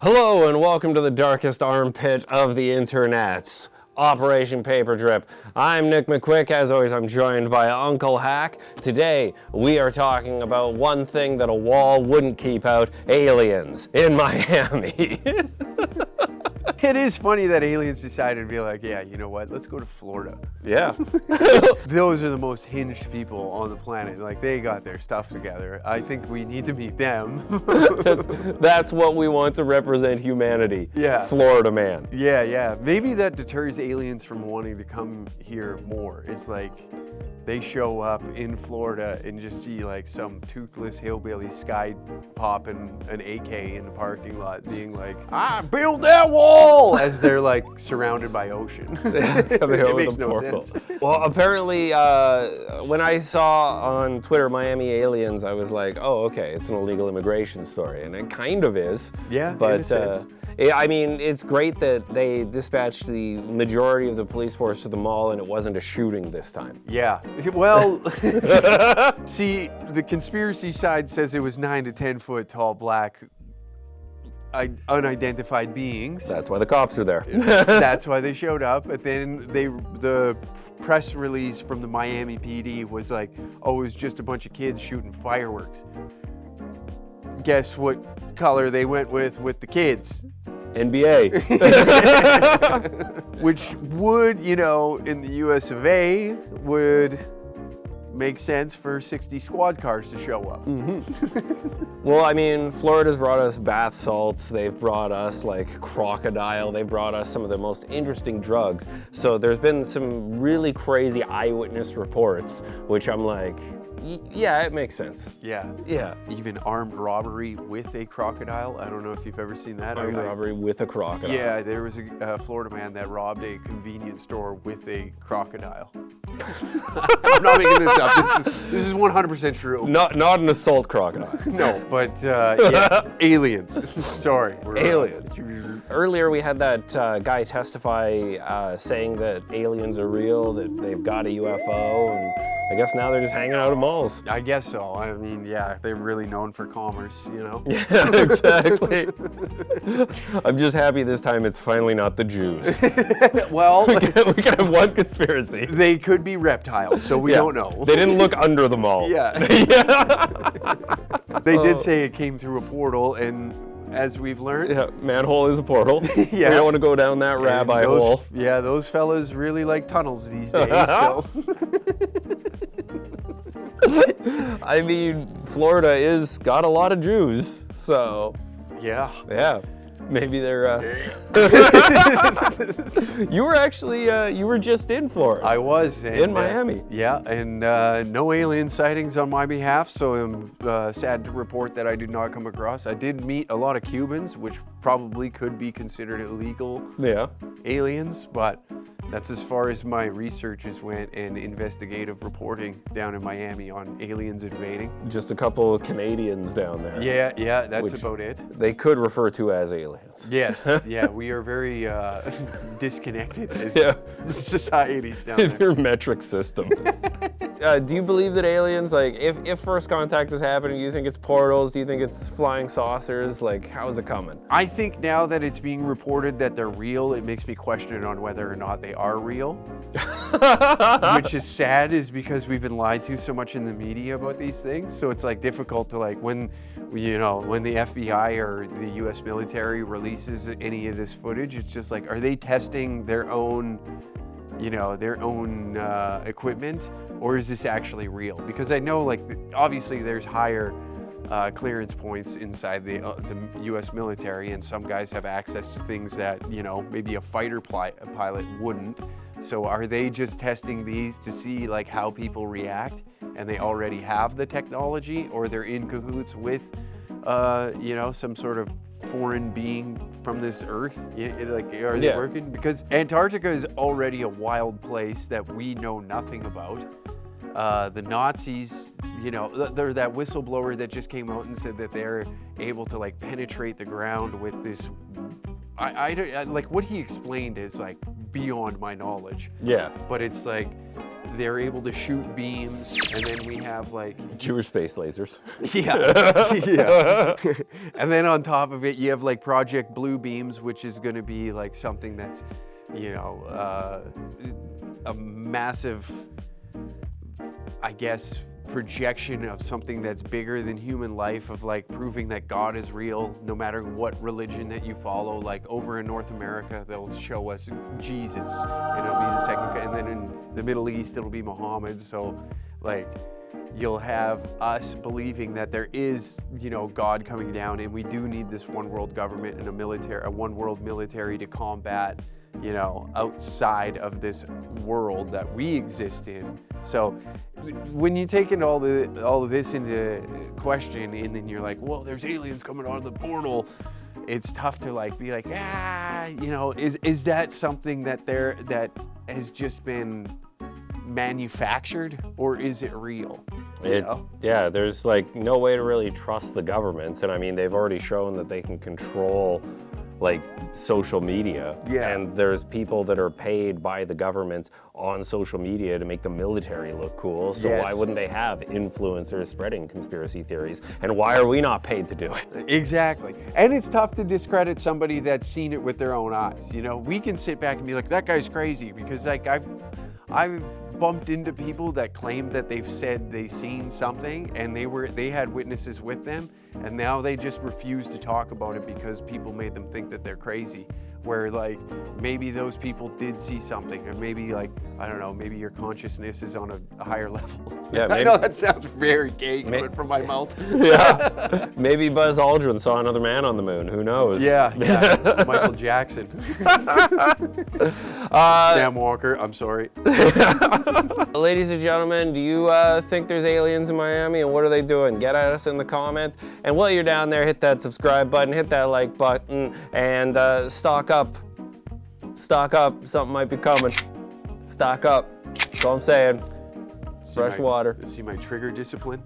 Hello and welcome to the darkest armpit of the internet, Operation Paper Drip. I'm Nick McQuick. As always, I'm joined by Uncle Hack. Today, we are talking about one thing that a wall wouldn't keep out: aliens in Miami. It is funny that aliens decided to be like, yeah, you know what, let's go to Florida. Yeah. Those are the most hinged people on the planet. Like, they got their stuff together. I think we need to meet them. That's what we want to represent humanity. Yeah. Florida man. Yeah. Maybe that deters aliens from wanting to come here more. It's like they show up in Florida and just see like some toothless hillbilly sky popping an AK in the parking lot being like, I built that wall, as they're like surrounded by ocean. It makes no sense. Well, apparently, when I saw on Twitter Miami aliens, I was like, oh, okay, it's an illegal immigration story. And it kind of is. Yeah, but in a sense. I mean, it's great that they dispatched the majority of the police force to the mall and it wasn't a shooting this time. Yeah. Well, see, the conspiracy side says it was 9 to 10 foot tall black unidentified beings. That's why the cops are there. That's why they showed up. But then the press release from the Miami PD was like, oh, it was just a bunch of kids shooting fireworks. Guess what color they went with the kids? NBA. Which would, in the US of A, would make sense for 60 squad cars to show up. Mm-hmm. Well, I mean, Florida's brought us bath salts. They've brought us like crocodile. They've brought us some of the most interesting drugs. So there's been some really crazy eyewitness reports, which I'm like, yeah, it makes sense. Yeah. Even armed robbery with a crocodile. I don't know if you've ever seen that. Armed robbery with a crocodile. Yeah, there was a Florida man that robbed a convenience store with a crocodile. I'm not making this up. This is 100% true. Not an assault crocodile. No, but yeah, aliens. Sorry. Aliens. Earlier we had that guy testify saying that aliens are real, that they've got a UFO, and I guess now they're just hanging out at malls. I guess so. I mean, yeah, they're really known for commerce, Yeah, exactly. I'm just happy this time it's finally not the Jews. Well, we can have one conspiracy. They could be reptiles, so we don't know. They didn't look under the mall. Yeah. They did say it came through a portal, and as we've learned, yeah, manhole is a portal. Yeah. We don't want to go down that rabbi hole. Yeah, those fellas really like tunnels these days. So. I mean, Florida is got a lot of Jews, so yeah. Maybe they're. You were actually you were just in Florida. I was in Miami. Yeah, and no alien sightings on my behalf. So I'm sad to report that I did not come across. I did meet a lot of Cubans, which probably could be considered illegal aliens, but that's as far as my researches went and investigative reporting down in Miami on aliens invading. Just a couple of Canadians down there. Yeah, that's about it. They could refer to as aliens. Yes, yeah, we are very disconnected as societies down there. Your metric system. Do you believe that aliens, like, if first contact is happening, do you think it's portals? Do you think it's flying saucers? Like, how's it coming? I think now that it's being reported that they're real, it makes me question on whether or not they are real. Which is sad, is because we've been lied to so much in the media about these things. So it's like difficult to when the FBI or the US military releases any of this footage, it's just like, are they testing their own equipment, or is this actually real? Because I know, obviously there's higher clearance points inside the U.S. military, and some guys have access to things that, maybe a fighter pilot wouldn't. So are they just testing these to see how people react, and they already have the technology, or they're in cahoots with, some sort of foreign being from this earth? Are they working? Because Antarctica is already a wild place that we know nothing about. The Nazis, they're that whistleblower that just came out and said that they're able to penetrate the ground with this. What he explained is beyond my knowledge. Yeah. But it's they're able to shoot beams, and then we have like Jewish space lasers. yeah, yeah. And then on top of it, you have like Project Blue Beams, which is going to be like something that's, you know, a massive, I guess, projection of something that's bigger than human life, of like proving that God is real no matter what religion that you follow. Like over in North America, they'll show us Jesus, and it'll be the second, and then in the Middle East it'll be Muhammad. So like you'll have us believing that there is, you know, God coming down, and we do need this one world government and a one world military to combat, you know, outside of this world that we exist in. So when you take in all of this into question, and then you're like, well, there's aliens coming out of the portal, it's tough to like be like, you know, is that something that has just been manufactured, or is it real? Yeah, there's like no way to really trust the governments, and I mean they've already shown that they can control like social media. Yeah. And there's people that are paid by the government on social media to make the military look cool. So Yes. why wouldn't they have influencers spreading conspiracy theories? And why are we not paid to do it? Exactly. And it's tough to discredit somebody that's seen it with their own eyes. You know, we can sit back and be like, that guy's crazy, because like I've bumped into people that claimed that they've said they've seen something, and they had witnesses with them, and now they just refuse to talk about it because people made them think that they're crazy. Where like maybe those people did see something, or maybe like, I don't know, maybe your consciousness is on a higher level. Yeah, I maybe- know that sounds very gay coming from my mouth. Yeah. Maybe Buzz Aldrin saw another man on the moon. Who knows? Yeah. Michael Jackson. Sam Walker, I'm sorry. Ladies and gentlemen, do you think there's aliens in Miami, and what are they doing? Get at us in the comments. And while you're down there, hit that subscribe button, hit that like button, and stock up. Stock up. Something might be coming. Stock up. That's all I'm saying. Fresh water. See my trigger discipline?